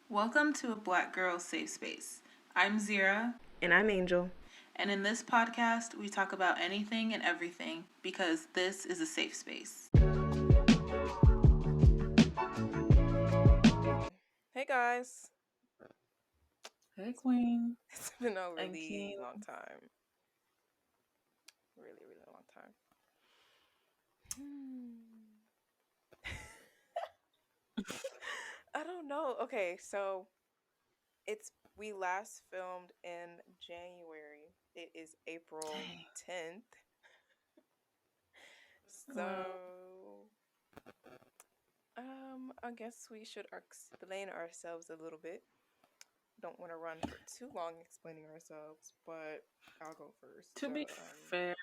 Welcome to a Black Girl Safe Space. I'm Zira, And I'm Angel. and in this podcast, we talk about anything and everything because this is a safe space. Hey guys. Hey, Queen. It's been a And really King. long time. Really, really long time. I don't know. Okay, so we last filmed in January. It is April 10th. Well, So I guess we should explain ourselves a little bit. Don't want to run for too long explaining ourselves, but I'll go first. to be fair,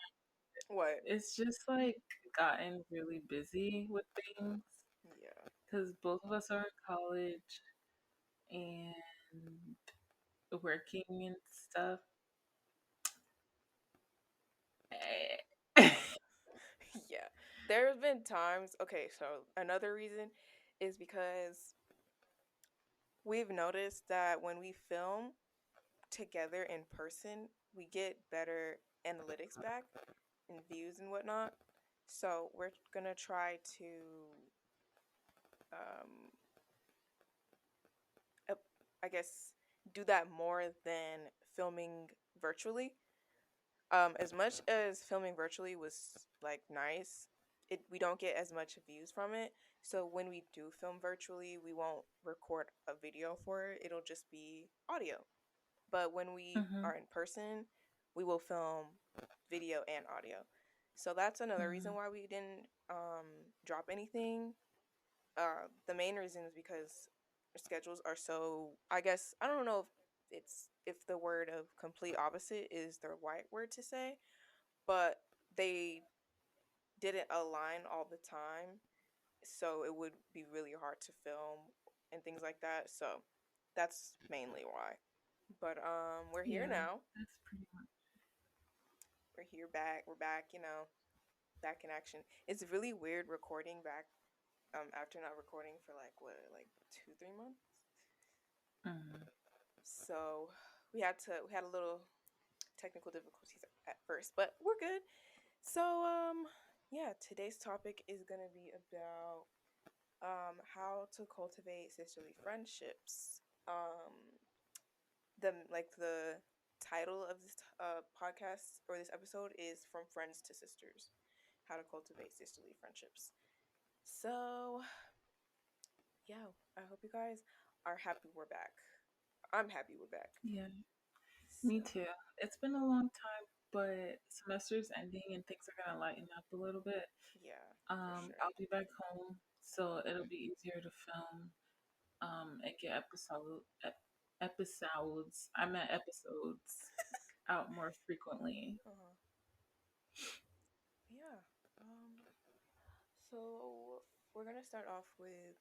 What? it's just like gotten really busy with things Yeah. because both of us are in college and working and stuff. Yeah. There have been times, okay, so another reason is because we've noticed that when we film together in person, we get better analytics back and views and whatnot. So we're gonna try to, um, uh, I guess, do that more than filming virtually. As much as filming virtually was like nice, we don't get as much views from it. So when we do film virtually, we won't record a video for it. It'll just be audio. But when we Mhm, are in person, we will film video and audio. So that's another reason mhm, why we didn't drop anything. The main reason is because our schedules are so. I guess I don't know if the word of complete opposite is the right word to say, but they didn't align all the time, so it would be really hard to film and things like that. So that's mainly why. But we're here yeah, now. that's pretty much. We're here back. We're back, back in action. It's really weird recording back after not recording for like 2-3 months. Mhm. So we had a little technical difficulties at first, but we're good. So yeah, today's topic is gonna be about how to cultivate sisterly friendships. The title of this podcast or this episode is From Friends to Sisters: How to Cultivate Sisterly Friendships. So yeah, I hope you guys are happy we're back. I'm happy we're back. Yeah, So me too. It's been a long time, but semester's ending and things are gonna lighten up a little bit. yeah, for sure. I'll be back home, so it'll be easier to film and get episodes. I meant episodes out more frequently. Uh-huh. Yeah. So we're gonna start off with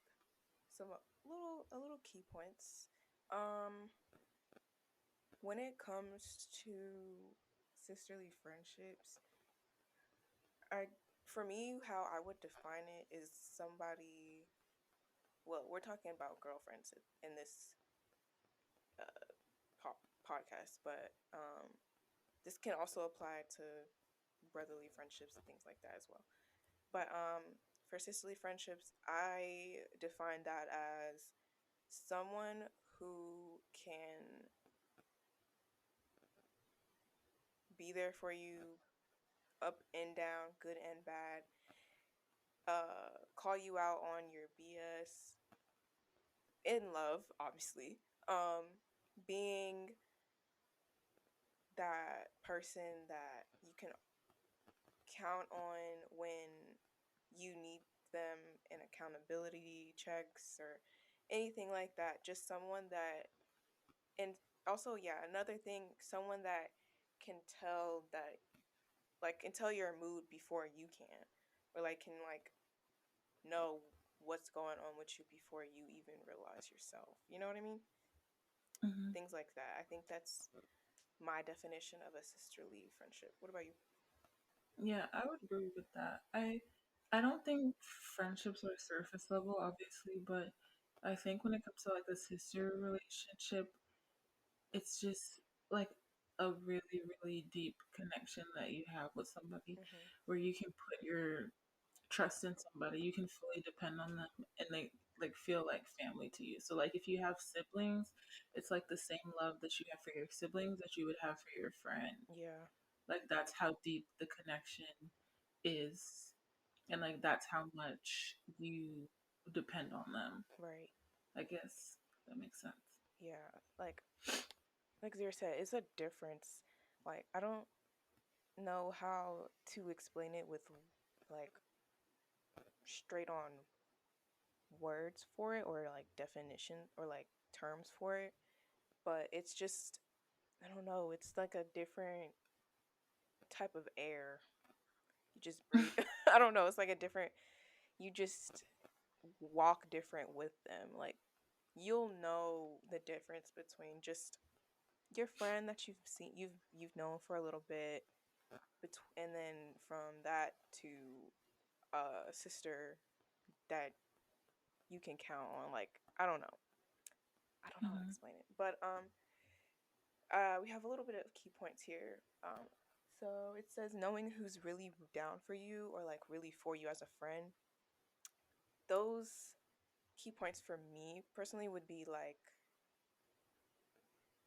some a little key points. Um, when it comes to sisterly friendships, I for me how I would define it is somebody. Well, we're talking about girlfriends in this uh, podcast, but this can also apply to brotherly friendships and things like that as well. But for sisterly friendships, I define that as someone who can be there for you up and down, good and bad, call you out on your BS in love, obviously. Being that person that you can count on when you need them in accountability checks or anything like that. Just someone that, and also, yeah, another thing, someone that can tell that, like, can tell your mood before you can, or like can like know what's going on with you before you even realize yourself. You know what I mean? Hmm. Things like that. I think that's my definition of a sisterly friendship. What about you? Yeah, I would agree with that. I don't think friendships are surface level, obviously, but I think when it comes to like the sister relationship, it's just like a really, really deep connection that you have with somebody Mhm. where you can put your trust in somebody. You can fully depend on them and they like feel like family to you. So like if you have siblings, it's like the same love that you have for your siblings that you would have for your friend. Yeah. Like that's how deep the connection is. And like that's how much you depend on them. Right. I guess that makes sense. Yeah. Like Zira said, it's a difference. Like I don't know how to explain it with like straight on words for it or like definition or like terms for it, but it's just I don't know, it's like a different type of air. You just breathe. I don't know, it's like a different you just walk different with them. Like you'll know the difference between just your friend that you've known for a little bit and then from that to a sister that you can count on. Like I don't know how to Hmm. explain it, but we have a little bit of key points here. So it says knowing who's really down for you or like really for you as a friend. Those key points for me personally would be like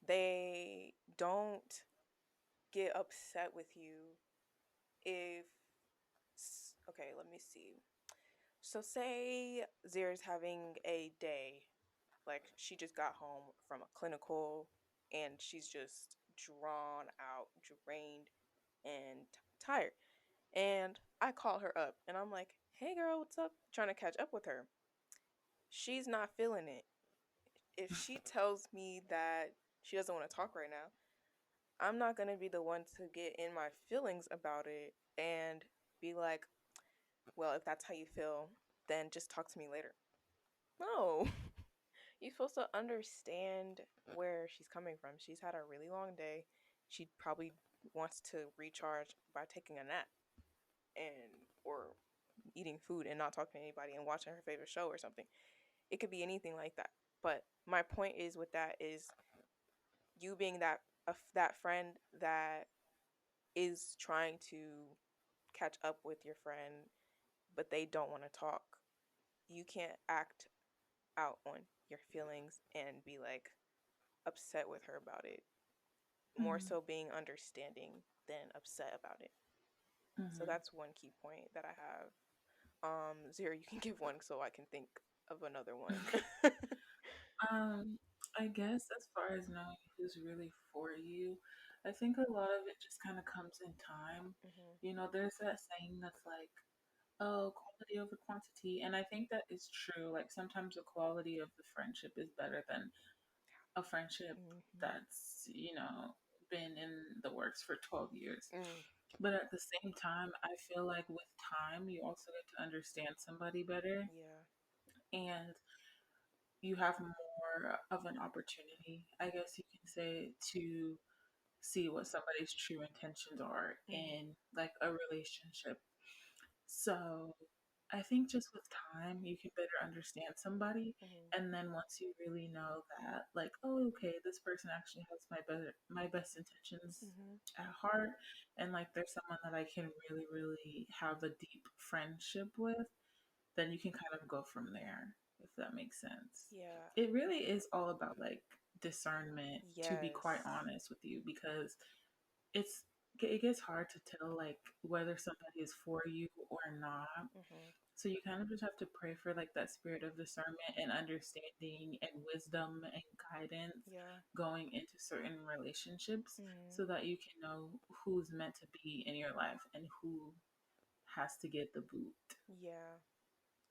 they don't get upset with you if okay, let me see. So say Zira's having a day, like she just got home from a clinical and she's just drawn out, drained, and tired. And I call her up and I'm like, hey girl, what's up? Trying to catch up with her. She's not feeling it. If she tells me that she doesn't want to talk right now, I'm not going to be the one to get in my feelings about it and be like, well, if that's how you feel, then just talk to me later. No, you're supposed to understand where she's coming from. She's had a really long day. She probably wants to recharge by taking a nap and or eating food and not talking to anybody and watching her favorite show or something. It could be anything like that. But my point is with that is you being that friend that is trying to catch up with your friend but they don't want to talk. You can't act out on your feelings and be like upset with her about it. More Hmm. so being understanding than upset about it. So Hmm. that's one key point that I have. Zero, you can give one so I can think of another one. Um, I guess as far as knowing who's really for you, I think a lot of it just kind of comes in time. Mhm. You know, there's that saying that's like, oh, quality over quantity. And I think that is true. Like sometimes the quality of the friendship is better than a friendship Mhm. that's, been in the works for 12 years. Mm. But at the same time, I feel like with time, you also get to understand somebody better. Yeah. And you have more of an opportunity, I guess you can say, to see what somebody's true intentions are Mhm. in like a relationship. So I think just with time, you can better understand somebody. Mhm. And then once you really know that, like, oh, okay, this person actually has my best intentions Mhm. at heart, and like there's someone that I can really, really have a deep friendship with, then you can kind of go from there, if that makes sense. Yeah. It really is all about like discernment, to be quite Yes. honest with you, because it's it gets hard to tell like whether somebody is for you or not. Mhm. So you kind of just have to pray for like that spirit of discernment and understanding and wisdom and guidance Yeah. going into certain relationships Mhm. so that you can know who's meant to be in your life and who has to get the boot. Yeah.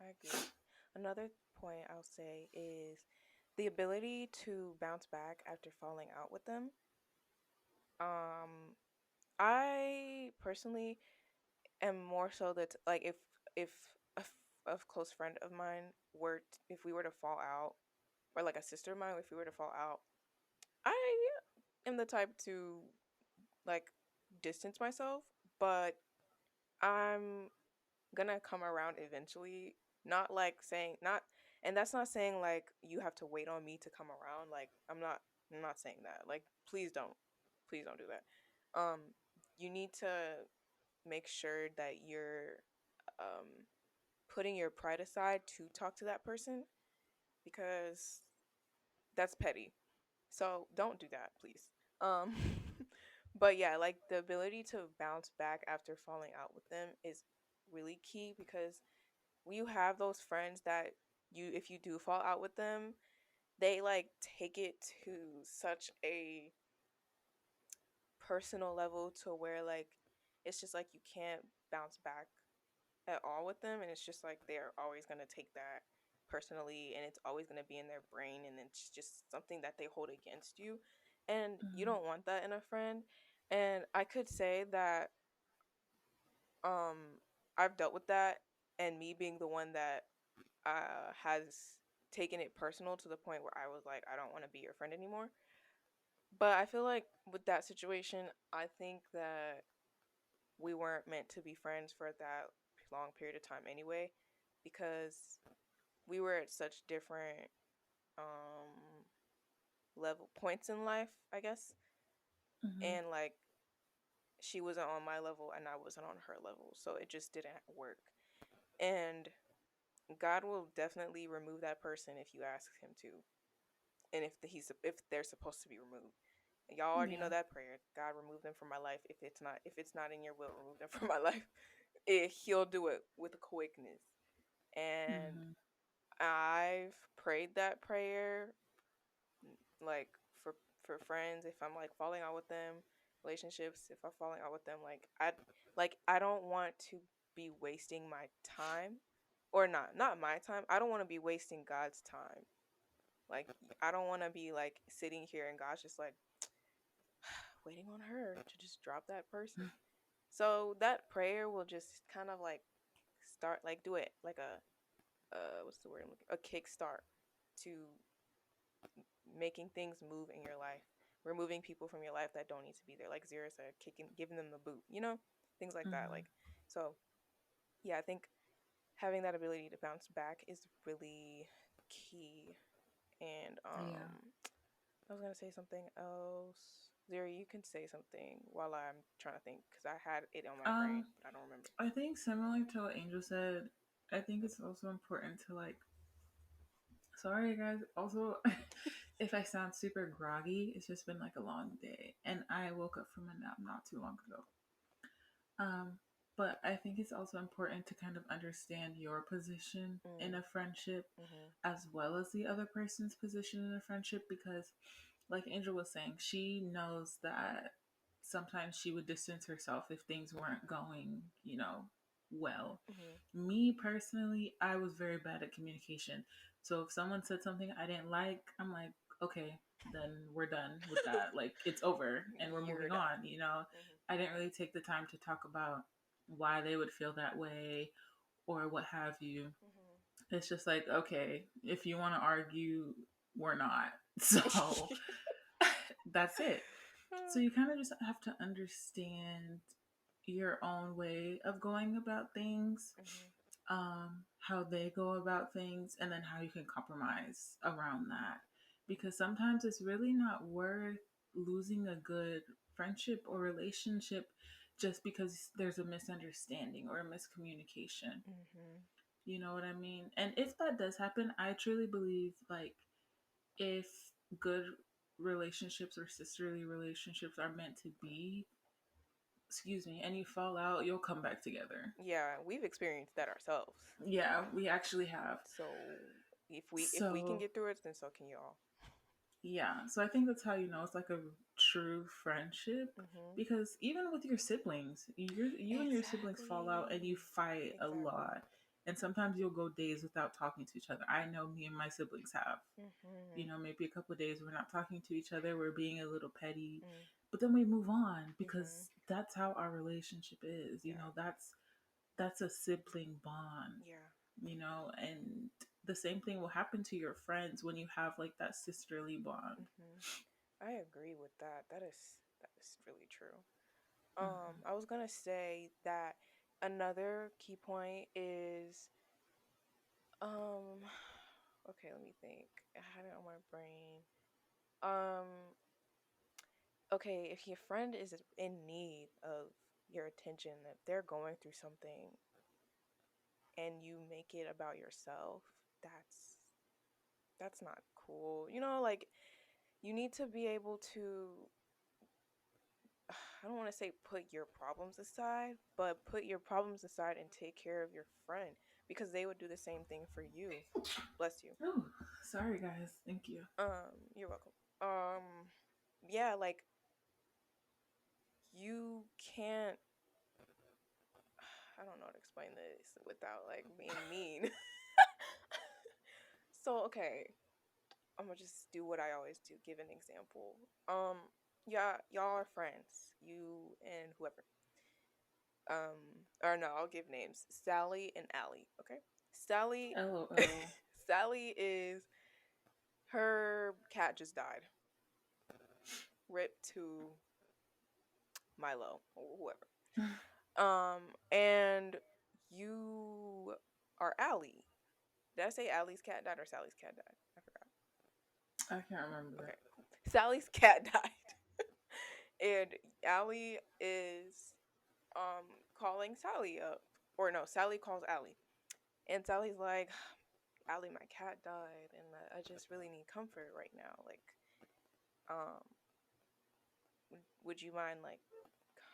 I agree. Another point I'll say is the ability to bounce back after falling out with them. Um, I personally am more so that like if a close friend of mine if we were to fall out or like a sister of mine if we were to fall out, I am the type to like distance myself, but I'm gonna come around eventually. Not like saying not. And that's not saying like you have to wait on me to come around. Like I'm not saying that. Like please don't. Please don't do that. You need to make sure that you're um putting your pride aside to talk to that person because that's petty. So don't do that, please. Um but yeah, like the ability to bounce back after falling out with them is really key because you have those friends that you if you do fall out with them, they like take it to such a personal level to where like it's just like you can't bounce back at all with them, and it's just like they're always going to take that personally, and it's always going to be in their brain, and it's just something that they hold against you, and you Mm-hmm. don't want that in a friend. And I could say that um I've dealt with that, and me being the one that has taken it personal to the point where I was like, I don't want to be your friend anymore. But I feel like with that situation, I think that we weren't meant to be friends for that long period of time anyway, because we were at such different um level points in life, I guess. Mm-hmm. And like she wasn't on my level and I wasn't on her level, so it just didn't work. And God will definitely remove that person if you ask him to, and if they're supposed to be removed. Y'all already know Yeah. that prayer. God, remove them from my life. If it's not in your will, remove them from my life. He'll do it with quickness. And Mm-hmm. I've prayed that prayer like for friends, if I'm like falling out with them, relationships, if I'm falling out with them, I don't want to be wasting my time, or not my time. I don't want to be wasting God's time. Like I don't want to be like sitting here and God's just like waiting on her to just drop that person. So that prayer will just kind of like start like do it like a what's the word I'm looking, a kickstart to making things move in your life, removing people from your life that don't need to be there, like Zira said, kicking, giving them the boot, things like that. Mm-hmm. Like, so yeah, I think having that ability to bounce back is really key. And Yeah. I was gonna say something else. Zira, you can say something while I'm trying to think because I had it on my brain, Um, but I don't remember. I think similar to what Angel said, I think it's also important to like. Sorry, guys. Also, if I sound super groggy, it's just been like a long day, and I woke up from a nap not too long ago. Um, but I think it's also important to kind of understand your position in Mm, a friendship mhm, as well as the other person's position in a friendship because, like Angel was saying, she knows that sometimes she would distance herself if things weren't going, well. mhm, Me personally, I was very bad at communication. So if someone said something I didn't like, I'm like, okay, then we're done with that. Like it's over and we're you're moving done. on. Mhm, I didn't really take the time to talk about why they would feel that way or what have you. It's just like, okay, if you want to argue, we're not. So mhm. that's it. So you kind of just have to understand your own way of going about things, Mhm, how they go about things, and then how you can compromise around that. Because sometimes it's really not worth losing a good friendship or relationship just because there's a misunderstanding or a miscommunication. mhm, You know what I mean? And if that does happen, I truly believe like if good relationships or sisterly relationships are meant to be, excuse me, and you fall out, you'll come back together. Yeah, we've experienced that ourselves. Yeah, we actually have. So if we can So, get through it, then so can y'all. yeah, so I think that's how you know it's like a true friendship Mhm. because even with your siblings, you and your siblings fall out and you Exactly. fight a Exactly. lot. And sometimes you'll go days without talking to each other. I know me and my siblings have. Mhm. Maybe a couple of days we're not talking to each other, we're being a little petty, Mm. but then we move on Mhm. because that's how our relationship is. Yeah. That's a sibling bond, Yeah. and the same thing will happen to your friends when you have like that sisterly bond. Mhm. I agree with that. That is really true. Hmm. I was gonna say that another key point is um Okay, let me think. I had it on my brain. Um, okay, if your friend is in need of your attention, if they're going through something and you make it about yourself, that's not cool. Like you need to be able to I don't want to say put your problems aside, but put your problems aside and take care of your friend because they would do the same thing for you. Bless you. Oh, sorry guys. Thank you. You're welcome. Yeah, like you can't I don't know how to explain this without like being mean. So, okay, I'm gonna just do what I always do, give an example. Yeah, y'all are friends, you and whoever. Or no, I'll give names. Sally and Allie, okay? Sally LOL. Sally is her cat just died. Rip to Milo or whoever. And you are Allie. Did I say Allie's cat died or Sally's cat died? I forgot. I can't remember. Okay, cool. Sally's cat died. And Allie is calling Sally up. Or no, Sally calls Allie. And Sally's like, Allie, my cat died and I just really need comfort right now. Like, um, would you mind like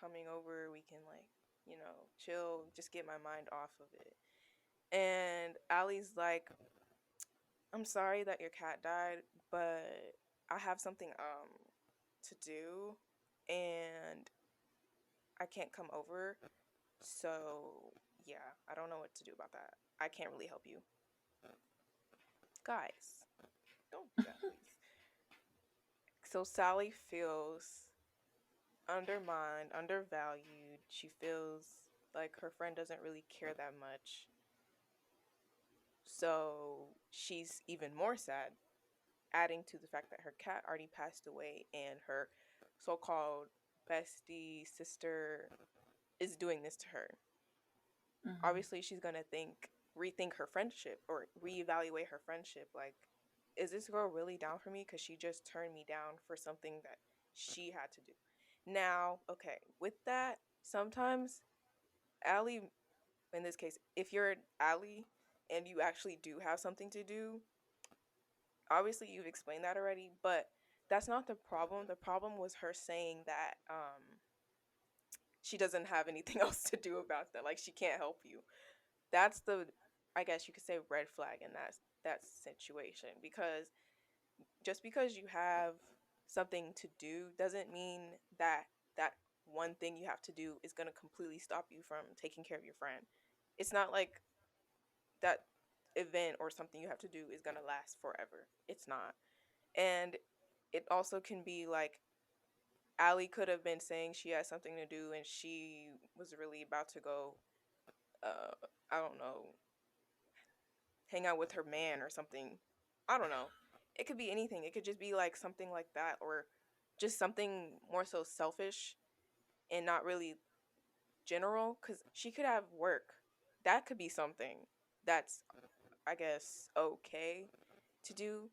coming over? We can like, chill, just get my mind off of it. And Allie's like, I'm sorry that your cat died, but I have something to do and I can't come over. So, yeah, I don't know what to do about that. I can't really help you. Guys, don't do that, please. So, Sally feels undermined, undervalued. She feels like her friend doesn't really care that much. So, she's even more sad, adding to the fact that her cat already passed away and her so called bestie sister is doing this to her. Hmm. Obviously, she's going to rethink her friendship or reevaluate her friendship. Like, is this girl really down for me? Because she just turned me down for something that she had to do. Now, okay, with that, sometimes Allie, in this case, if you're Allie and you actually do have something to do, obviously you've explained that already, but that's not the problem. The problem was her saying that she doesn't have anything else to do about that. Like she can't help you. That's the I guess you could say red flag in that situation because just because you have something to do doesn't mean that that one thing you have to do is going to completely stop you from taking care of your friend. It's not like that event or something you have to do is going to last forever. It's not. And it also can be like Allie could have been saying she had something to do and she was really about to go uh I don't know, hang out with her man or something. I don't know. It could be anything. It could just be like something like that or just something more so selfish and not really general cuz she could have work. That could be something that's I guess okay to do,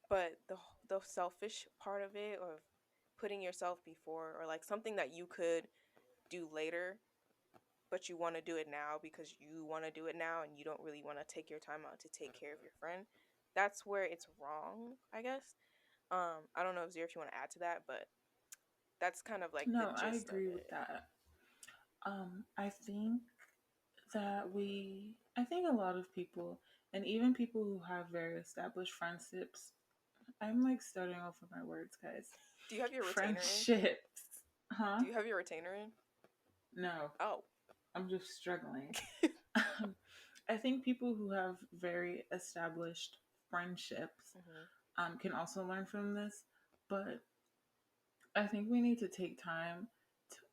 but the selfish part of it or putting yourself before or like something that you could do later but you want to do it now because you want to do it now and you don't really want to take your time out to take care of your friend, that's where it's wrong, I guess. I don't know, Zero, if you want to add to that, but that's kind of like the No, I gist of agree with it. that. I think I think a lot of people, and even people who have very established friendships, I'm like starting off with my words, guys. Do you have your retainer in? Friendships. Huh? Do you have your retainer in? No, Oh. I'm just struggling. I think people who have very established friendships Mhm. can also learn from this, but I think we need to take time.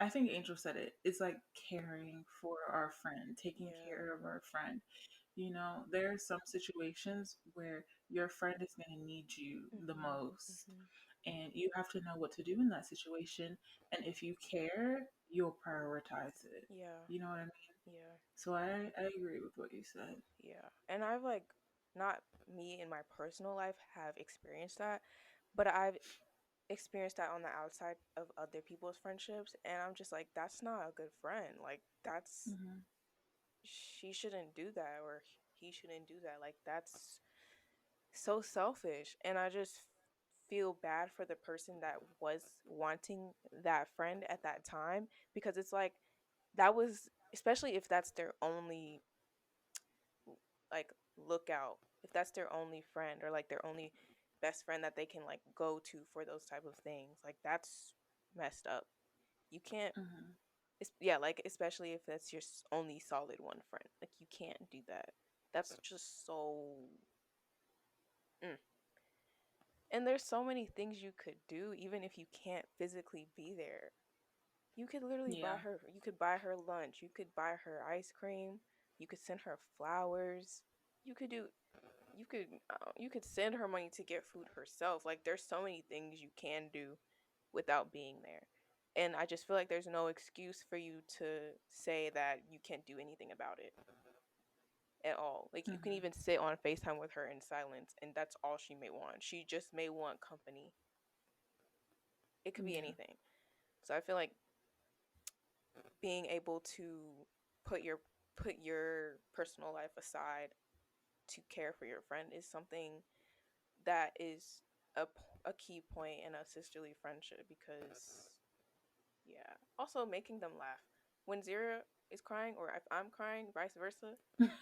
I think Angel said it. It's like caring for our friend, taking Yeah. care of our friend. There are some situations where your friend is going to need you the Mhm. most, Mhm. and you have to know what to do in that situation. And if you care, you'll prioritize it. Yeah. You know what I mean? Yeah. So I agree with what you said. Yeah. And I've like not me in my personal life have experienced that, but I've experienced that on the outside of other people's friendships, and I'm just like, that's not a good friend. Like, that's, Mhm. she shouldn't do that, or he shouldn't do that. Like, that's so selfish. And I just feel bad for the person that was wanting that friend at that time, because it's like, that was, especially if that's their only, like, lookout, if that's their only friend, or like their only best friend that they can like go to for those type of things, like, that's messed up. You can't, Mhm. yeah, like, especially if that's your only solid one friend, like, you can't do that. That's just so, mm. And there's so many things you could do even if you can't physically be there. You could literally buy Yeah. her, you could buy her lunch, you could buy her ice cream, you could send her flowers, you could do, you could send her money to get food herself. Like, there's so many things you can do without being there. And I just feel like there's no excuse for you to say that you can't do anything about it at all. Like, you can Mhm. even sit on FaceTime with her in silence, and that's all she may want. She just may want company. It could be Yeah. anything. So I feel like being able to put your put your personal life aside to care for your friend is something that is a key point in a sisterly friendship, because yeah, also making them laugh when Zira is crying, or if I'm crying, vice versa,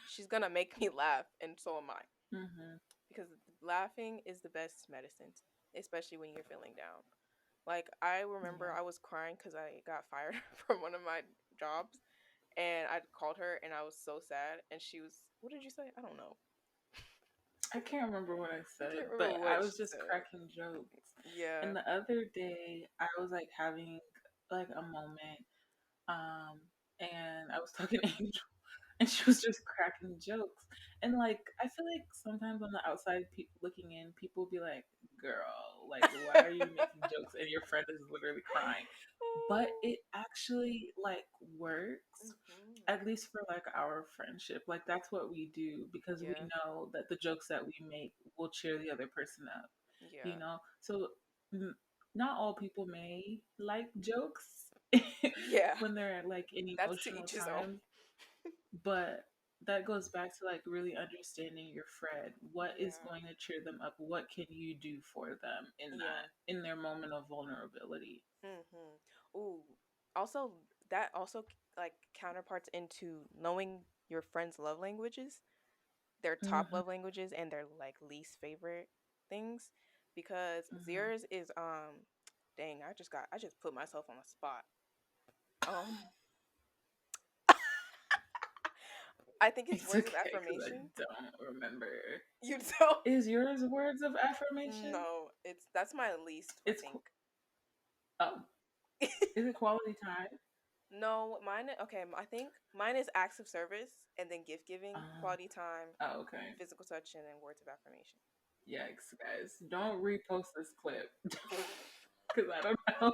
she's gonna make me laugh, and so am I, Mhm. because laughing is the best medicine, especially when you're feeling down. Like, I remember Yeah. I was crying because I got fired from one of my jobs, and I called her and I was so sad, and she was, what did you say? I don't know. I can't remember what I I said, can't remember but I what was she just said. cracking jokes. Yeah. And the other day, I was like having like a moment, um, and I was talking to Angel, and she was just cracking jokes. And like, I feel like sometimes on the outside, looking in, people be like, "Girl, like, why are you making jokes?" And your friend is literally crying. But Oh. it actually like works, Mhm. at least for like our friendship. Like that's what we do because we Yeah. know that the jokes that we make will cheer the other person up, you Yeah. know? So n- not all people may like jokes Yeah. when they're like in That's to emotional each his own. times, but that goes back to like really understanding your friend. What is Yeah. going to cheer them up? What can you do for them Yeah. in their moment of vulnerability? Mhm. Ooh. Also, that also like counterparts into knowing your friends' love languages, their top Hmm. love languages, and their like least favorite things, because Hmm. Zira's is dang, I just put myself on the spot. Um I think it's It's words of okay because I affirmation. don't remember. You don't. Is yours words of affirmation? No, it's that's my least, I It's think. oh, is it quality time? No, mine, okay, I think mine is acts of service, and then gift giving, Uh, quality time, oh, okay. physical touch, and then words of affirmation. Yikes, guys! Don't repost this clip because I don't know.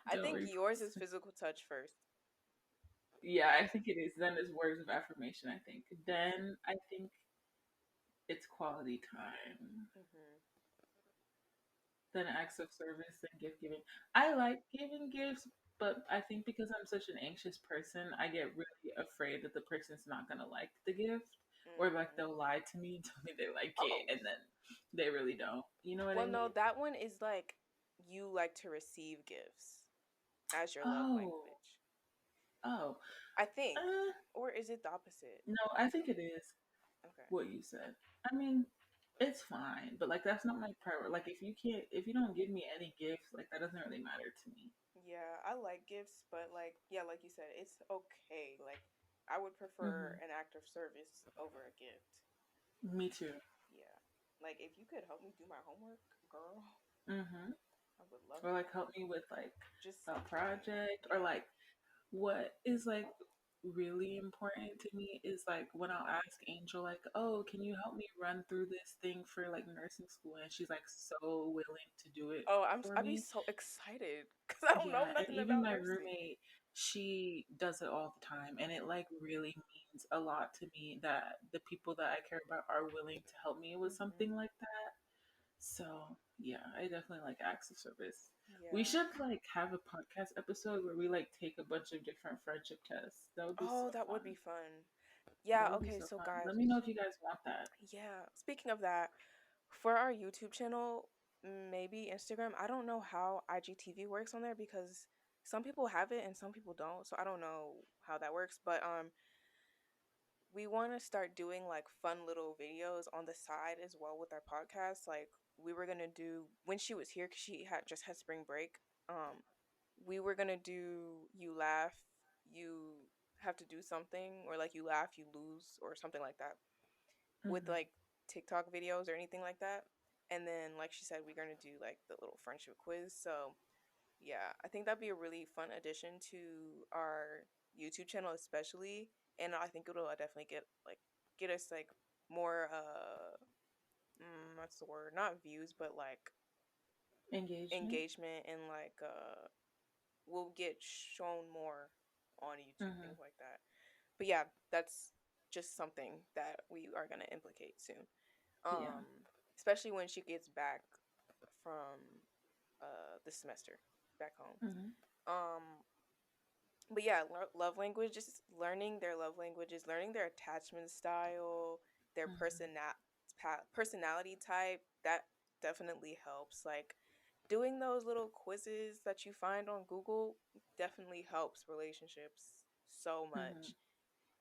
I Don't think yours repost is it. physical touch first. Yeah, I think it is. Then it's words of affirmation. I think. Then I think it's quality time. Mhm. Than acts of service and gift giving. I like giving gifts, but I think because I'm such an anxious person, I get really afraid that the person's not gonna like the gift, or like Mm. they'll lie to me and tell me they like it, Oh. and then they really don't. You know what I Well, no, mean? that one is like, you like to receive gifts as your love Oh, language. oh, I think. uh, Or is it the opposite? no, I think it is Okay. what you said. I mean, it's fine, but like that's not my priority. Like if you don't give me any gifts, like that doesn't really matter to me. Yeah, I like gifts, but like, yeah, like you said, it's okay. Like, I would prefer Hmm. an act of service over a gift. Me too. Yeah. Like, if you could help me do my homework, girl, Hmm. I would love Or like that. help me with like Just a something. project, or Yeah. like what is like really important to me is like when I'll ask Angel like, oh, can you help me run through this thing for like nursing school, and she's like so willing to do it Oh, for I'd be me. so excited because I don't know Yeah, and nothing even about my nursing. roommate, she does it all the time, and it like really means a lot to me that the people that I care about are willing to help me with Mhm. something like that. So yeah, I definitely like acts of service. We Yeah. should like have a podcast episode where we like take a bunch of different friendship tests. That would be Oh, so that would be fun. fun. That Yeah, would be okay, so so fun. guys, Let me know if you guys want that. yeah, speaking of that, for our YouTube channel, maybe Instagram, I don't know how IGTV works on there because some people have it and some people don't. So I don't know how that works, but we want to start doing like fun little videos on the side as well with our podcast. Like we were going to do when she was here cuz she had just had spring break. Um we were going to do you laugh, you have to do something, or like you laugh, you lose, or something like that, with Mhm. like TikTok videos or anything like that. And then, like she said, we're gonna do like the little friendship quiz. So yeah, I think that'd be a really fun addition to our YouTube channel, especially. And I think it'll definitely get us like more what's the word? Not views, but like Engagement. engagement, and like we'll get shown more on YouTube, things Mhm. like that. But yeah, that's just something that we are gonna implicate soon. Yeah. um, Especially when she gets back from the semester back home. Mhm. Um, but yeah, love languages, learning their love languages, learning their attachment style, their Mhm. personality type. That definitely helps. Like doing those little quizzes that you find on Google definitely helps relationships so Mhm. much.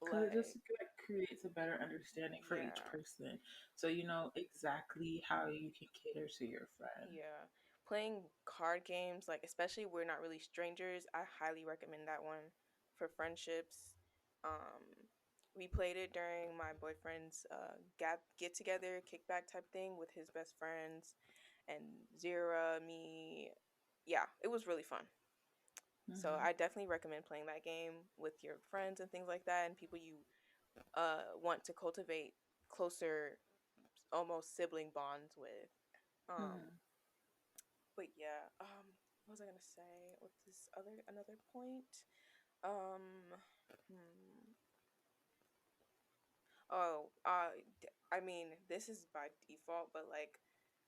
Because it just Like like creates a better understanding for each yeah. person, so you know exactly how you can cater to your friend. Yeah. Playing card games, like especially we're not really strangers, I highly recommend that one for friendships. Um we played it during my boyfriend's get together, kickback type thing with his best friends and Zira, me. Yeah, it was really fun. So Mhm. I definitely recommend playing that game with your friends and things like that, and people you want to cultivate closer, almost sibling bonds with. Um Mhm. but yeah, what was I gonna say with this other another point? Um, hmm. Oh, I mean, this is by default, but like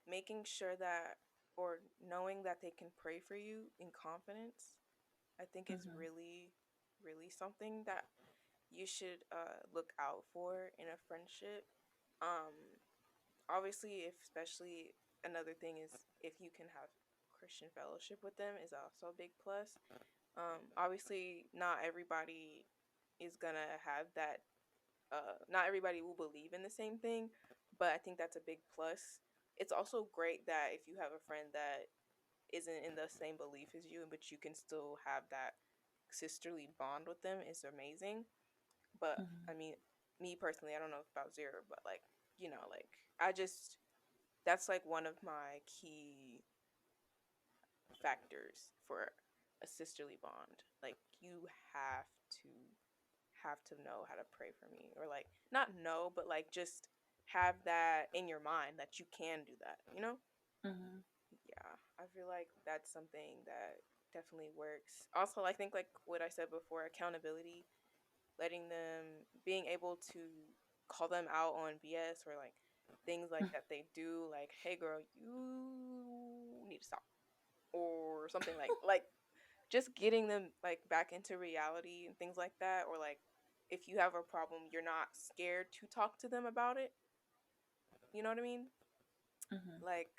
making sure that, or knowing that they can pray for you in confidence, I think is Mhm. really, really something that you should look out for in a friendship. Um, Obviously, if especially another thing is if you can have Christian fellowship with them is also a big plus. Obviously, not everybody is gonna have that. Not everybody will believe in the same thing, but I think that's a big plus. It's also great that if you have a friend that isn't in the same belief as you, but you can still have that sisterly bond with them, is amazing. But Mhm. I mean, me personally, I don't know about Zero, but like like I just that's like one of my key factors for a sisterly bond. Like you have to have to know how to pray for me, or like not know, but like just have that in your mind that you can do that, you know? Mhm. Yeah, I feel like that's something that definitely works. Also, I think like what I said before, accountability, letting them being able to call them out on BS or like things like that they do, like, hey girl, you need to stop, or something like just getting them like back into reality and things like that, or like if you have a problem, you're not scared to talk to them about it. You know what I mean? Mhm. Like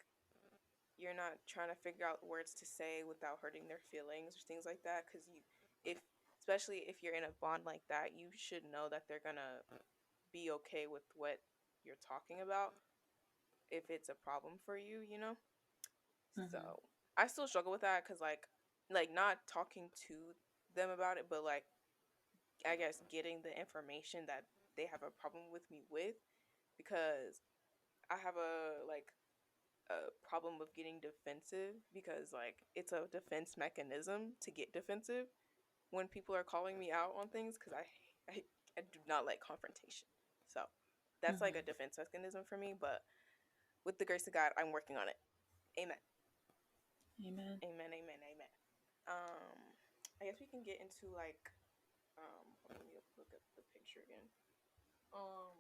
you're not trying to figure out words to say without hurting their feelings or things like that, cuz if especially if you're in a bond like that, you should know that they're going to be okay with what you're talking about if it's a problem for you, you know? Mhm. So, I still struggle with that cuz like not talking to them about it, but like I guess getting the information that they have a problem with me with, because I have a problem with getting defensive, because like it's a defense mechanism to get defensive when people are calling me out on things, because I I do not like confrontation. So that's like a Mhm. defense mechanism for me, but with the grace of God, I'm working on it. Amen. Amen. Amen, amen, amen. Um I guess we can get into like hold on, let me look at the picture again. Um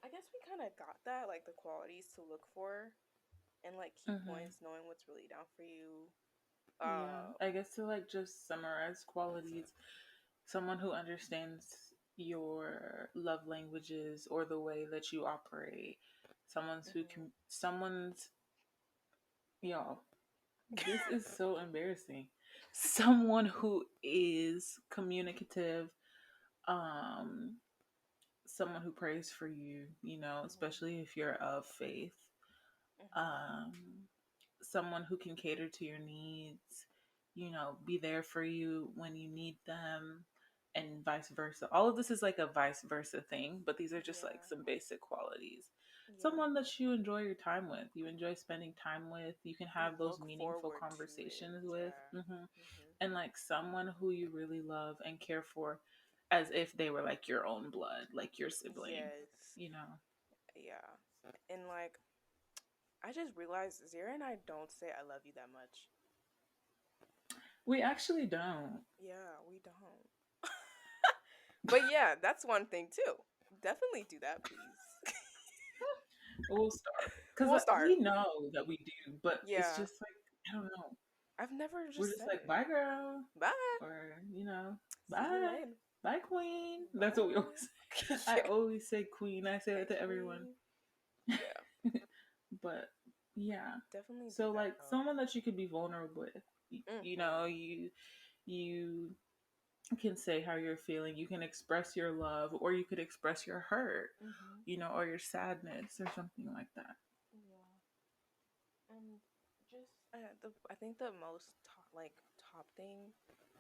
I guess we kind of got that, like the qualities to look for and like key Mm-hmm. points, knowing what's really down for you. Yeah, Uh I guess to like just summarize qualities, someone who understands your love languages or the way that you operate, mhm. someone's y'all, this is so embarrassing. Someone who is communicative, um, someone who prays for you, Mhm. especially if you're of faith. Mhm. Um, someone who can cater to your needs, be there for you when you need them, and vice versa. All of this is like a vice versa thing, but these are just like Yeah. some basic qualities. Yeah. Someone that you enjoy your time with, you enjoy spending time with, you can You have those look meaningful forward to it. conversations with, Yeah. Mhm. and like someone who you really love and care for as if they were like your own blood, like your sibling, Yes. you know. Yeah. And like I just realized Zara and I don't say I love you that much. We actually don't. Yeah, we don't. But yeah, that's one thing too. Definitely do that, please. We'll start because We'll start. we know that we do, but it's Yeah. just like I don't know. I've never We're just just said like it. bye, girl, Bye. or See you bye, later. bye, queen. That's what we always Bye. say. I Yeah. always say queen. I say Hey, that to everyone. queen. Yeah. But yeah, Definitely do so that like though. someone that you could be vulnerable with. Mhm. You can say how you're feeling. You can express your love, or you could express your hurt, Mhm. or your sadness, or something like that. Yeah. And just I think the most top thing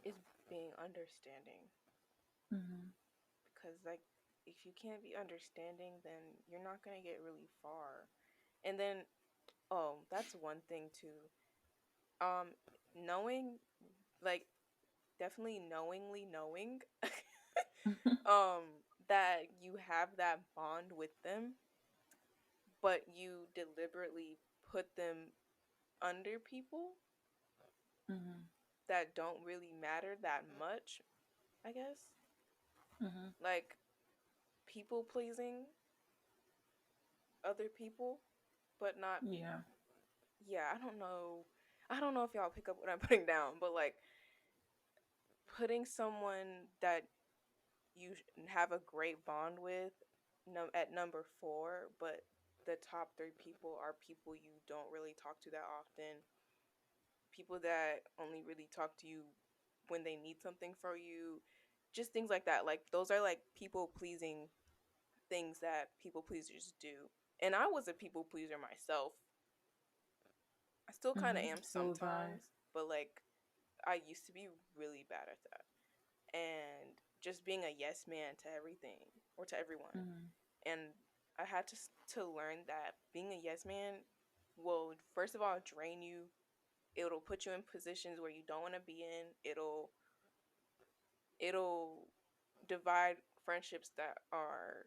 is being understanding, Hmm. because like if you can't be understanding, then you're not going to get really far. And then oh, that's one thing too. Um knowing, like, definitely knowingly knowing that you have that bond with them, but you deliberately put them under people Hmm. that don't really matter that much, I guess. Hmm. Like people pleasing other people, but not, Yeah. yeah, I don't know. I don't know if y'all pick up what I'm putting down, but like putting someone that you have a great bond with at number 4, but the top 3 people are people you don't really talk to that often, people that only really talk to you when they need something from you, just things like that. Like those are like people pleasing things that people pleasers do. And I was a people pleaser myself. I still kind of Hmm. am So was I. sometimes, but like I used to be really bad at that. And just being a yes man to everything or to everyone. Hmm. And I had to learn that being a yes man will first of all drain you. It'll put you in positions where you don't want to be in. It'll divide friendships that are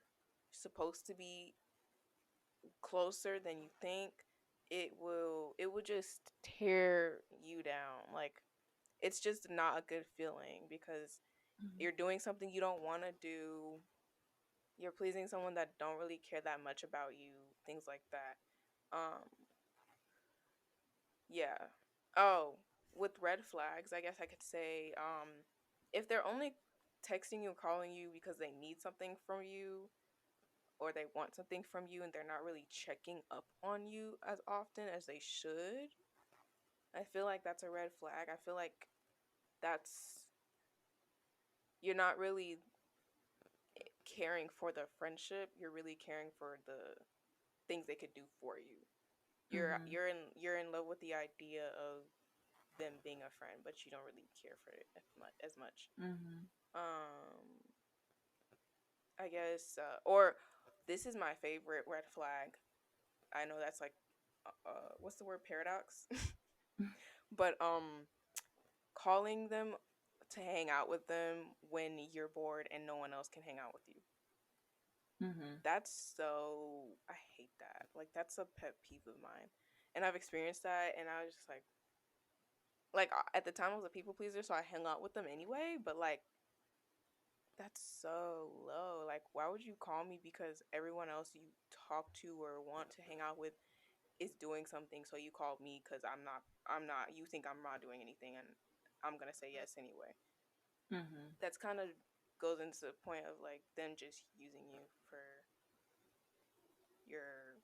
supposed to be closer than you think. It will just tear you down. Like it's just not a good feeling because Hmm. you're doing something you don't want to do. You're pleasing someone that don't really care that much about you, things like that. Um yeah. Oh, with red flags, I guess I could say if they're only texting you and calling you because they need something from you or they want something from you and they're not really checking up on you as often as they should, I feel like that's a red flag. I feel like that's you're not really caring for the friendship. You're really caring for the things they could do for you. Hmm. You're in love with the idea of them being a friend, but you don't really care for it as much. Hmm. Um, I guess, or this is my favorite red flag. I know that's like, what's the word? Paradox. But calling them to hang out with them when you're bored and no one else can hang out with you. Hmm. That's so, I hate that. Like that's a pet peeve of mine. And I've experienced that and I was just Like at the time I was a people pleaser, so I hung out with them anyway, but like that's so low. Like why would you call me because everyone else you talk to or want to hang out with is doing something, so you called me cuz I'm not you think I'm not doing anything and I'm going to say yes anyway. Mm-hmm. That's kind of goes into the point of like them just using you for your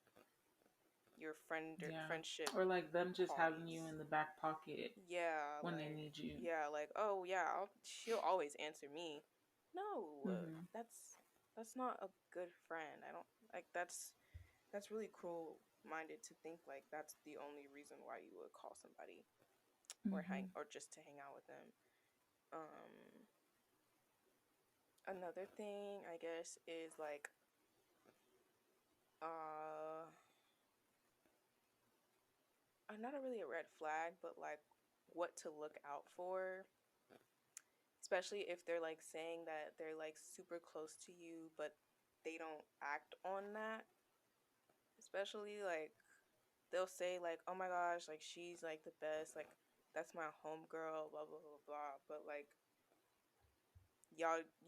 Yeah. friendship Or like them just having you qualities. in the back pocket Yeah, when they like need you. yeah, like oh yeah, she'll always answer me. No, Mm-hmm. that's not a good friend. I don't like that's really cruel minded to think like that's the only reason why you would call somebody or Mm-hmm. hang or just to hang out with them. Um Another thing I guess is like uh not a really a red flag, but like what to look out for, especially if they're like saying that they're like super close to you, but they don't act on that. Especially like they'll say like, "Oh my gosh, like she's like the best, like that's my homegirl, blah blah blah blah." But like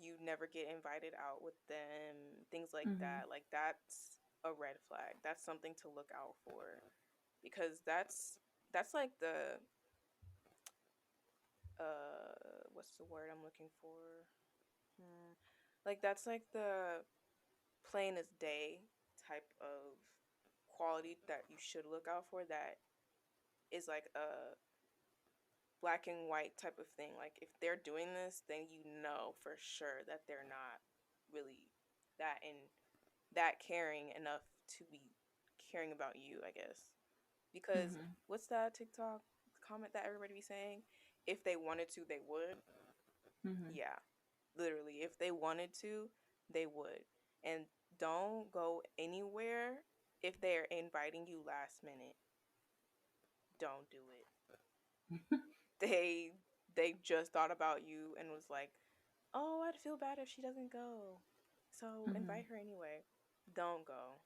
you never get invited out with them, things like Mm-hmm. that. Like that's a red flag. That's something to look out for because that's like the what's the word I'm looking for? Hmm. Like that's like the plain as day type of quality that you should look out for that is like a black and white type of thing. Like if they're doing this, then you know for sure that they're not really that in that caring enough to be caring about you, I guess. Because Mm-hmm. what's that TikTok comment that everybody be saying? If they wanted to, they would. Mm-hmm. Yeah. Literally, if they wanted to, they would. And don't go anywhere if they're inviting you last minute. Don't do it. They they just thought about you and was like, "Oh, I'd feel bad if she doesn't go. So Mm-hmm. invite her anyway." Don't go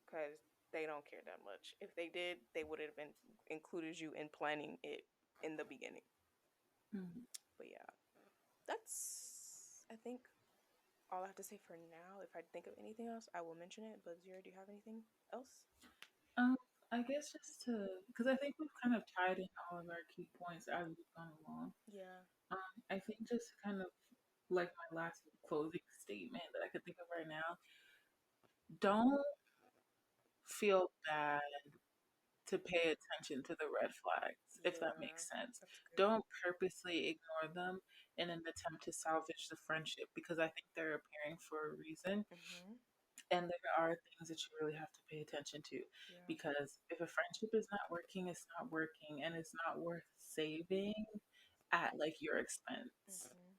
cuz they don't care that much. If they did, they would have been included you in planning it in the beginning. Mm-hmm. But yeah, that's I think all I have to say for now. If I think of anything else, I will mention it. But Zira, do you have anything else? Um, I guess just to, because I think we've kind of tied in all of our key points as we've gone along. Yeah. I think just kind of like my last closing statement that I could think of right now, don't feel bad to pay attention to the red flags, if that Yeah. makes sense. That's good. Don't purposely ignore them in an attempt to salvage the friendship because I think they're appearing for a reason. Mhm. And there are things that you really have to pay attention to Yeah. because if a friendship is not working, it's not working and it's not worth saving at like your expense. Mhm.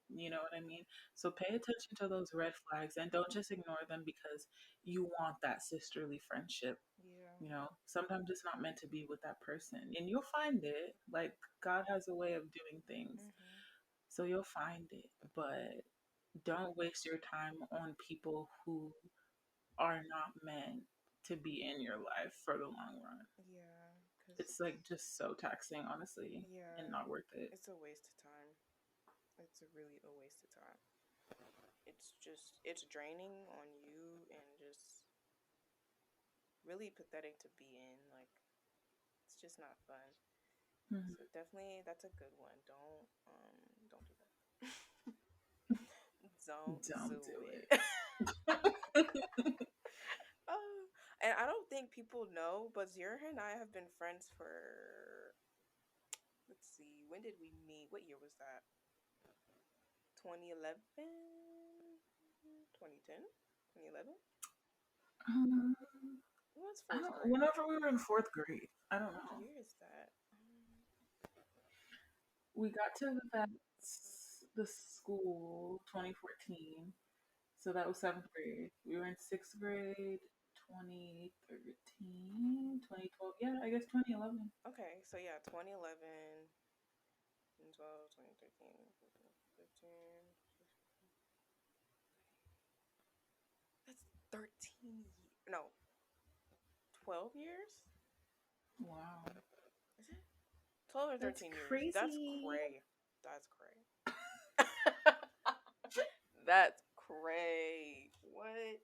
You know what I mean? So pay attention to those red flags and don't just ignore them because you want that sisterly friendship. Yeah. You know, sometimes it's not meant to be with that person, and you'll find it. Like, God has a way of doing things, Mhm. so you'll find it. But don't waste your time on people who are not meant to be in your life for the long run. Yeah. Cause It's like just so taxing, honestly, and yeah, not worth it. it's a waste of time. It's a really a waste of time. It's just it's draining on you and just really pathetic to be in. Like it's just not fun. So Hmm. definitely that's a good one. Don't do that. Don't Don't do do it. it. uh, and I don't think people know, but Zira and I have been friends for let's see, when did we meet? What year was that? 2011? 2010? 2011? Um, What's I first don't. grade? Whenever we were in fourth grade, I don't What know. year is that? We got to the school 2014. So that was seventh grade. We were in sixth grade 2013, 2012. Yeah, I guess 2011. Okay, so yeah, 2011, 12, 2013, 15. That's 13 years. No, 12 years? Wow. Is it? 12 or That's 13 years. That's crazy. cray. That's cray. That's cray. What?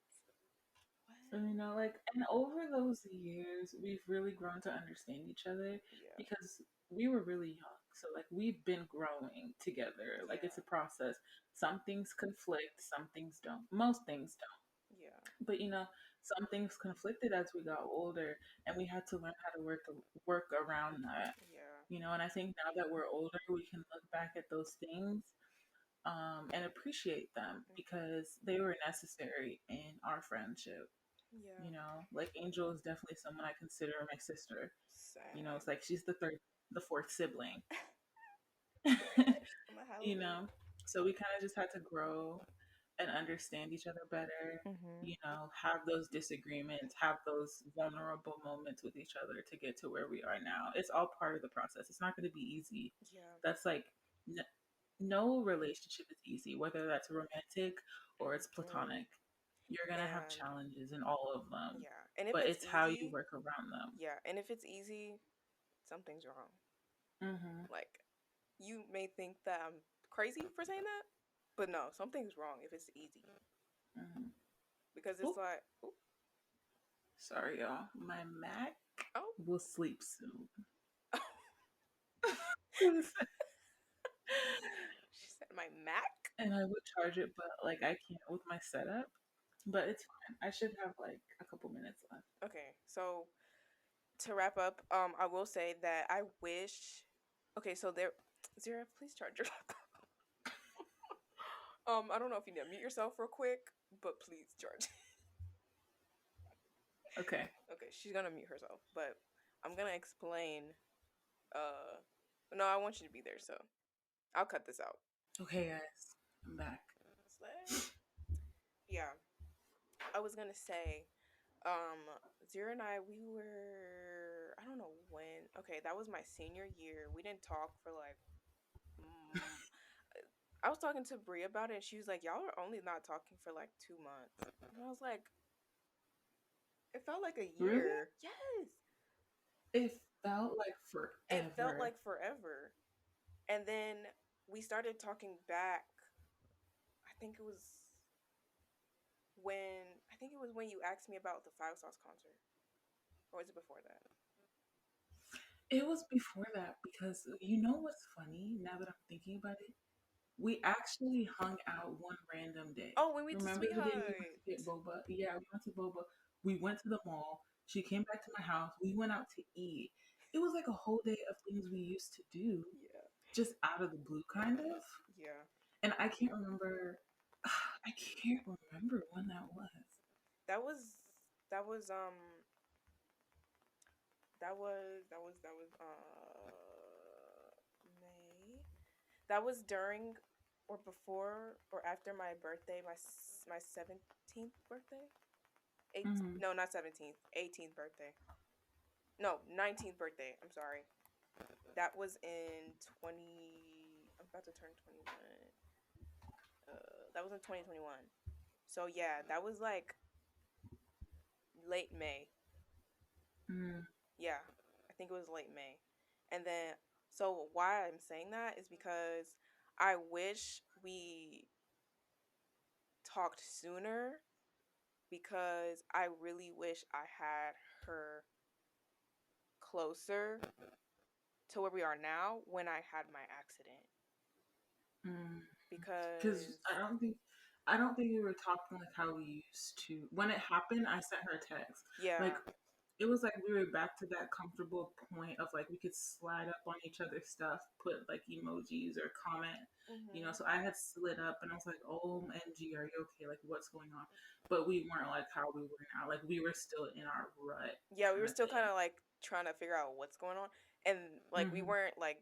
So, you What? know, like, and over those years, we've really grown to understand each other Yeah. because we were really young. So, like, we've been growing together. Like, it's Yeah. a process. Some things conflict, some things don't. Most things don't. Yeah. But, you know, some things conflicted as we got older, and we had to learn how to work around that. Yeah. You know, and I think now that we're older, we can look back at those things and appreciate them Mhm. because they were necessary in our friendship. Yeah. You know, like Angel is definitely someone I consider my sister. You know, it's Same. like she's the fourth sibling. Period. I'm a You Halloween. know, so we kind of just had to grow and understand each other better. Mhm. You know, have those disagreements, have those vulnerable moments with each other to get to where we are now. It's all part of the process. It's not going to be easy. Yeah. That's like no relationship is easy, whether that's romantic or it's Mhm. platonic. You're gonna have And challenges in all of them, yeah. And if but it's it's how you easy, work around them. yeah. And if it's easy, something's wrong. Hmm. Like, you may think that I'm crazy for saying that, but no, something's wrong if it's easy. Hmm. Because it's Oh, like, ooh, sorry, y'all. My Mac oh, will sleep soon, she said my Mac. and I would charge it, but like I can't with my setup. But it's fine. I should have like a couple minutes left. Okay, so to wrap up, I will say that I wish. Okay, so there, Zira, please charge your laptop. I don't know if you need to mute yourself real quick, but please charge. Okay. Okay, she's gonna mute herself, but I'm gonna explain. Uh, no, I want you to be there, so I'll cut this out. Okay, guys, I'm back. Slay. Yeah, I was gonna say, um, Zira and I, we were, I don't know when. Okay, that was my senior year. We didn't talk for like, mm, I was talking to Brie about it, and she was like, "Y'all are only not talking for like 2 months," and I was like, "It felt like a Really? year." Yes, It felt like it felt forever. like forever. And then we started talking back. I think it was when you asked me about the Five Sauce concert, or was it before that? It was before that because you know what's funny now that I'm thinking about it? We actually hung out one random day. Oh, when we to Remember the day we went Sweetheart. to get boba? Yeah, we went to boba. We went to the mall. She came back to my house. We went out to eat. It was like a whole day of things we used to do, Yeah, just out of the blue, kind of. yeah. And I can't remember. I can't remember when that was. That was that was May. That was during or before or after my birthday, my 17th birthday. Eight Mm-hmm. no, not 17th, 18th birthday. No, 19th birthday. I'm sorry. That was in 20. I'm about to turn 21. That was in 2021. So yeah, that was like late May. Mm-hmm. Yeah, I think it was late May. And then, so why I'm saying that is because I wish we talked sooner, because I really wish I had her closer to where we are now when I had my accident. Because Because, I don't think we were talking like how we used to. When it happened, I sent her a text. Like yeah. it was like we were back to that comfortable point of like we could slide up on each other's stuff, put like emojis or comment, you know. Hmm. So I had slid up and I was like, "OMG, are you okay? Like what's going on?" But we weren't like how we were now. Like we were still in our rut Yeah, we were kind of still kind thing. of like trying to figure out what's going on. And like, we Mhm. weren't like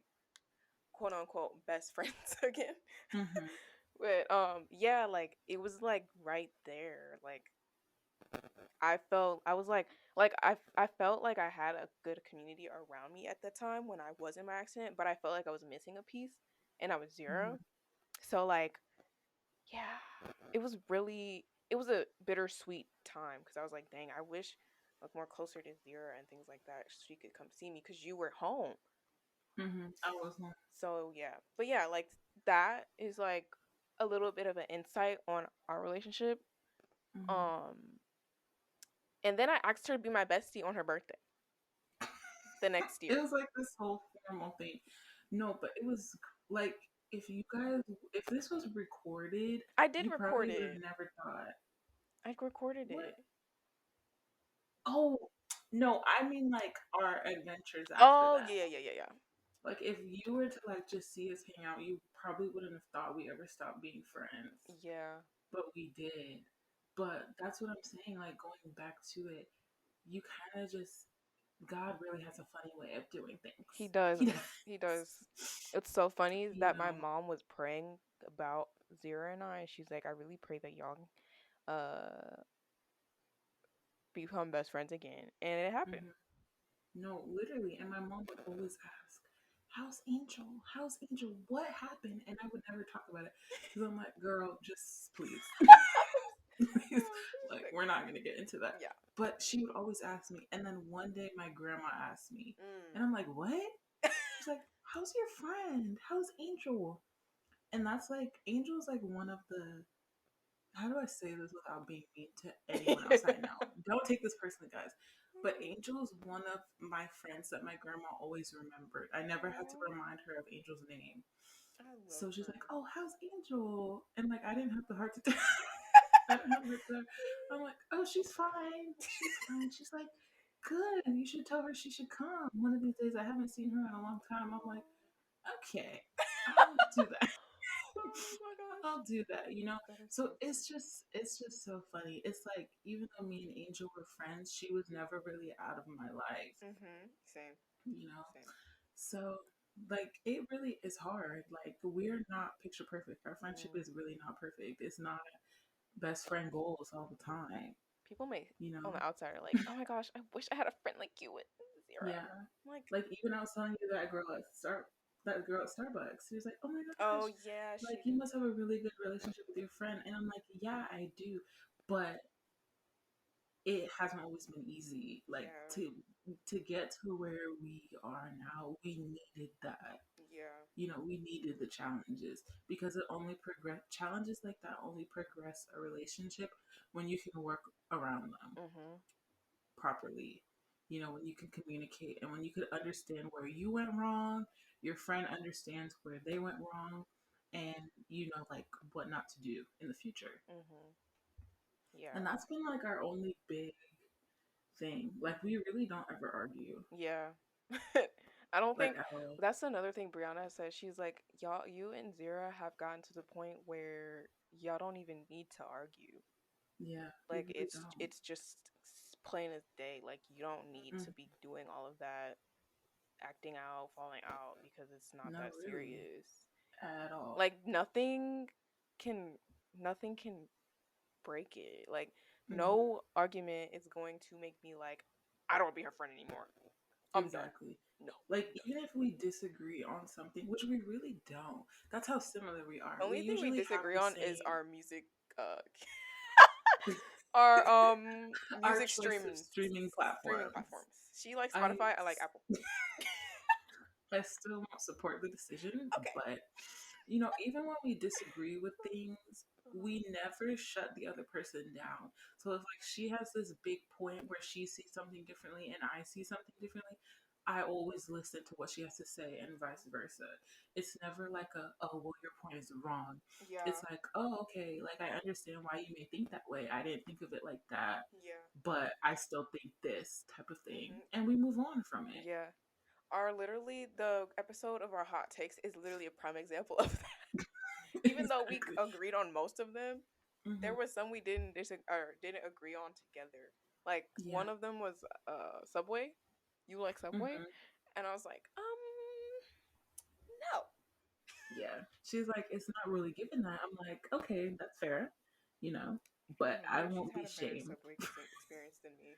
quote unquote best friends again. Mhm. But yeah, like it was like right there. Like I was like I felt like I had a good community around me at the time when I was in my accident, but I felt like I was missing a piece and I was Mhm. zero. So like, yeah, it was a bittersweet time because I was like, dang, I wish I was more closer to Zira and things like that. She could come see me because you were home. I was one. So yeah, but yeah, like that is like a little bit of an insight on our relationship. Hmm. Um, and then I asked her to be my bestie on her birthday the next It year. was like this whole formal thing. No, but it was like if you guys, if this was recorded, I did you record probably would have it. never thought. I recorded What? it. Oh, no, I mean like our adventures after Oh that. yeah, yeah, yeah, yeah, Like if you were to like just see us hang out, you probably wouldn't have thought we ever stopped being friends. yeah. But we did. But that's what I'm saying. Like going back to it, you kind of just God really has a funny way of doing things. He does. He does. He does. It's so funny You that my know. mom was praying about Zira and I. She's like, I really pray that y'all become best friends again, and it happened. Hmm. No, literally. And my mom would always ask, "How's Angel? How's Angel? What happened?" And I would never talk about it because I'm like, "Girl, just please, please, like we're not gonna get into that." Yeah. But she would always ask me. And then one day, my grandma asked me, Mm. and I'm like, "What?" She's like, "How's your friend? How's Angel?" And that's like, Angel's like one of the, how do I say this without being mean to anyone else I know? Don't take this personally, guys. But Angel is one of my friends that my grandma always remembered. I never had to Aw, remind her of Angel's name. I love So she's like, her. "Oh, how's Angel?" And like, I didn't have the heart to tell. I didn't have the heart to tell her. I'm like, "Oh, she's fine. She's fine." She's like, "Good. You should tell her she should come one of these days. I haven't seen her in a long time." I'm like, "Okay, I'll do that." Oh my gosh. I'll do that, you know? That is So so it's just so funny. It's like even though me and Angel were friends, she was never really out of my life, funny. Same. you know? Same. So like it really is hard. Like we're not picture perfect. Our friendship Mm. is really not perfect. It's not best friend goals all the time, People may you on know? the outside are like, "Oh my gosh, I wish I had a friend like you with Zira." Yeah. I'm like, Like even I was telling you that girl at Starbucks. She was like, "Oh my oh gosh, yeah, like she you did. must have a really good relationship with your friend." And I'm like, "Yeah, I do." But it hasn't always been easy. Like Yeah, to get to where we are now, we needed that. yeah. You know, we needed the challenges because it only progress challenges like that only progress a relationship when you can work around them Mhm. properly. You know, when you can communicate and when you could understand where you went wrong, your friend understands where they went wrong, and you know, like what not to do in the future. Mhm. And Yeah. that's been like our only big thing. Like we really don't ever argue, Yeah. I don't like think at all. that's another thing Brianna said. She's like, y'all, you and Zira have gotten to the point where y'all don't even need to argue. Yeah, we Like really don't. it's just plain as day. Like you don't need Mm, to be doing all of that, acting out, falling out because it's not not that really serious. at all. Like can nothing can break it. Like Hmm. no argument is going to make me like I don't want to be her friend anymore. I'm done. Exactly. No, Like I'm done. even if we disagree on something, which we really don't, that's how similar we are. We Only thing we usually have disagree the on is same our music uh our our music choice of streaming streaming platforms. platforms. She likes I Spotify, I like Apple. I still won't support the decision, Okay. but you know, even when we disagree with things, Uh-huh. we never shut the other person down. So if like she has this big point where she sees something differently and I see something differently, I always listen to what she has to say and vice versa. It's never like a, "Oh, well your point is wrong." It's Yeah. like, "Oh, okay, like I understand why you may think that way. I didn't think of it like that, Yeah. but I still think this," type of thing. Hmm. And we move on from it. Yeah. Our literally the episode of our hot takes is literally a prime example of that. Even though we Exactly. agreed on most of them, there Hmm. were some we didn't agree on together. Like Yeah. one of them was Subway. You like Subway? Hmm. And I was like, no. Yeah. She's like, "It's not really given that." I'm like, "Okay, that's fair, you know, but And I maybe she's won't had be a better shamed." Subway experience than me.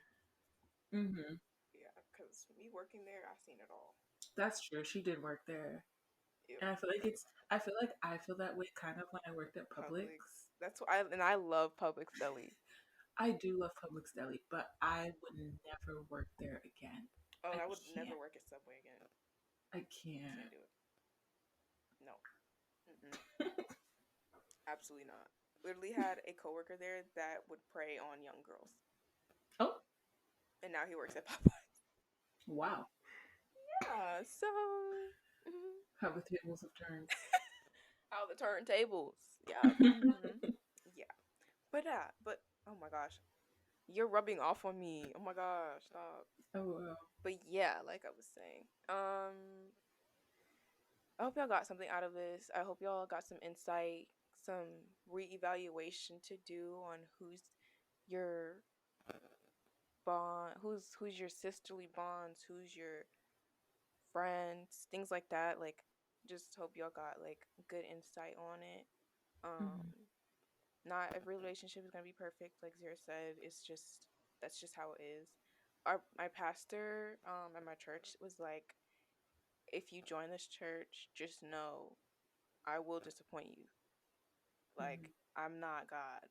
Hmm. Yeah, because me working there, I seen it all. That's true. She did work there. Ew. And I feel that way kind of when I worked at Publix. Publix. That's what I love Publix deli. I do love Publix Deli, but I would never work there again. Oh, I I would never can't. work at Subway again. I Can't can't. do it. No. Mm-mm. Absolutely not. Literally had a coworker there that would prey on young girls, Oh, and now he works at Popeye. wow. Yeah. So. Mhm. How the tables have turned. How the turntables. Yeah. Mm-hmm. Yeah. But oh my gosh, you're rubbing off on me. Oh my gosh, stop. Oh, wow. But yeah, like I was saying, I hope y'all got something out of this. I hope y'all got some insight, some reevaluation to do on who's your bond, who's your sisterly bonds, who's your friends, things like that. Like, just hope y'all got like good insight on it. Mm-hmm. Not every relationship is gonna be perfect, like Zira said. It's just that's just how it is. Our my pastor at my church was like, if you join this church, just know I will disappoint you. Like, I'm not God.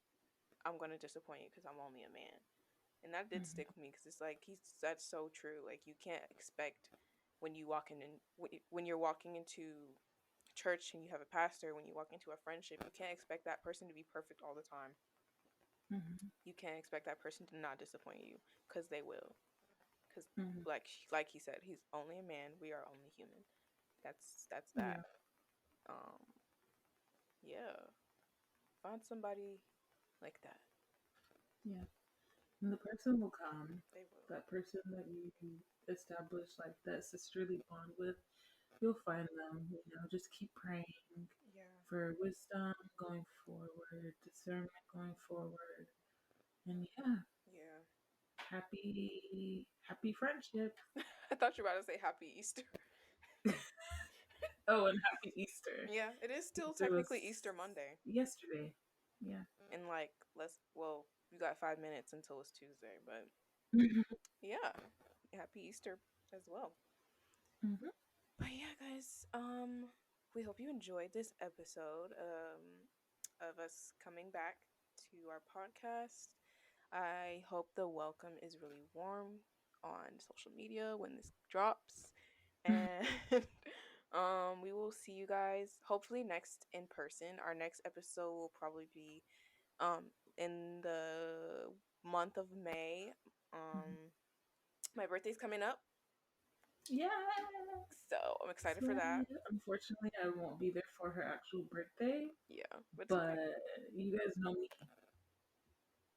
I'm gonna disappoint you because I'm only a man. And that did Mm-hmm. stick with me because it's like he's that's so true. Like you can't expect when you walk in and when you're walking into church and you have a pastor, when you walk into a friendship, you can't expect that person to be perfect all the time. Mm-hmm. You can't expect that person to not disappoint you because they will. Because Mm-hmm. like he said, he's only a man. We are only human. That's that. Yeah. Um, yeah. Find somebody like that. Yeah. And the person will come. They will. That person that you establish like that sisterly bond with, you'll find them. Just keep praying Yeah. for wisdom going forward, discernment going forward, and yeah, Yeah. happy friendship. I thought you were about to say Happy Easter. Oh, and happy Easter. Yeah, it is still Easter was technically Easter Monday. yesterday. Yeah. And like, we got 5 minutes until it's Tuesday, but Hmm. yeah, Happy Easter as well. But yeah, guys, we hope you enjoyed this episode of us coming back to our podcast. I hope the welcome is really warm on social media when this drops. And we will see you guys hopefully next in person. Our next episode will probably be in the month of May. My birthday's coming up, Yeah. so I'm excited for that. Slay. Unfortunately, I won't be there for her actual birthday, Yeah, but it's but okay. you guys know me.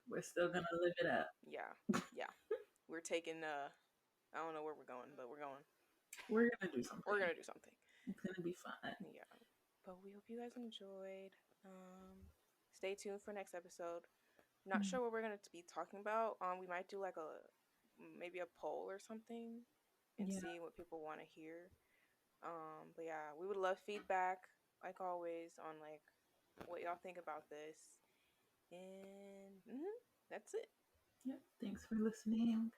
We're still gonna live it up. Yeah, yeah. We're taking I don't know where we're going, but we're going. We're gonna do We're something. gonna do something. It's gonna be fun. Yeah. But we hope you guys enjoyed. Stay tuned for next episode. Not Mm. sure what we're gonna be talking about. We might do like a maybe a poll or something and Yeah. see what people want to hear. But yeah, we would love feedback, like always, on like what y'all think about this. And that's it. Yep. Thanks for listening.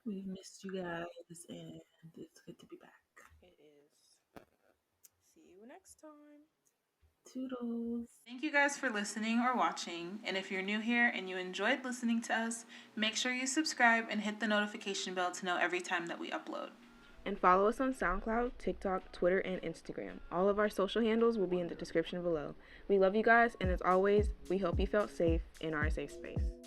We've missed you guys, and it's good to be back. It is. See you next time. Toodles. Thank you guys for listening or watching. And if you're new here and you enjoyed listening to us, make sure you subscribe and hit the notification bell to know every time that we upload. And follow us on SoundCloud, TikTok, Twitter, and Instagram. All of our social handles will be in the description below. We love you guys, and as always, we hope you felt safe in our safe space.